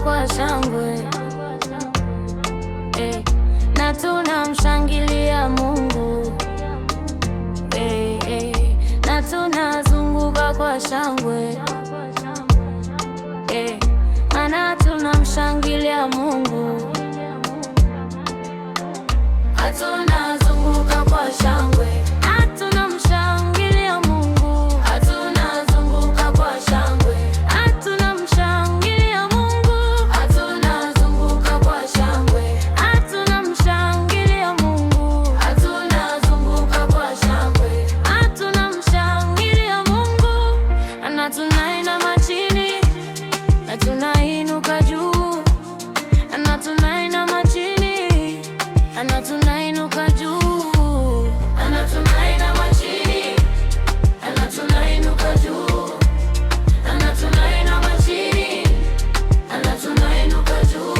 tunazunguka kwa shangwe na tunamshangilia Mungu na tunazunguka kwa shangwe maana tunamshangilia Mungu. Tunazunguka kwa shangwe na tunamshangilia Mungu. Tunazunguka kwa shangwe na tunamshangilia Mungu. Tunazunguka kwa shangwe na tunamshangilia Mungu. Tunazunguka kwa shangwe na tunamshangilia Mungu. Na tunainama chini na tunainuka juu, na tunainama chini na tunainuka juu, na tunainama chini na tunainuka juu, na tunainama chini na tunainuka juu.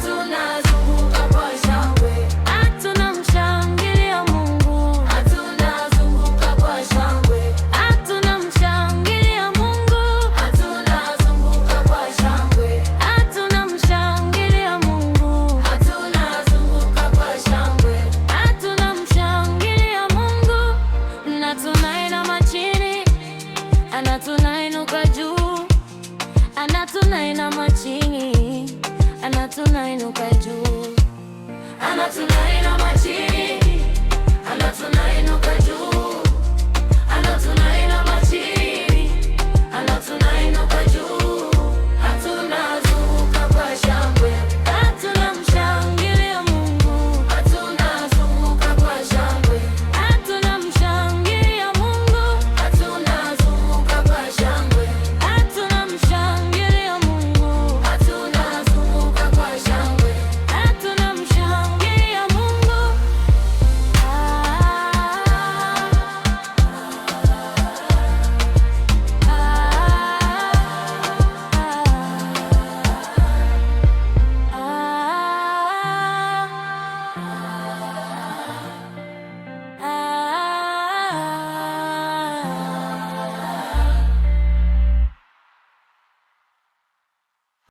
Tunazunguka kwa shangwe na tunamshangilia Mungu. Tunazunguka kwa shangwe na tunamshangilia Mungu. Tunazunguka kwa shangwe na tunamshangilia Mungu. Tunazunguka kwa shangwe na tunamshangilia Mungu. Na tunainama chini na tunainuka juu, na tunainama chini na tunainuka juu, na tunainama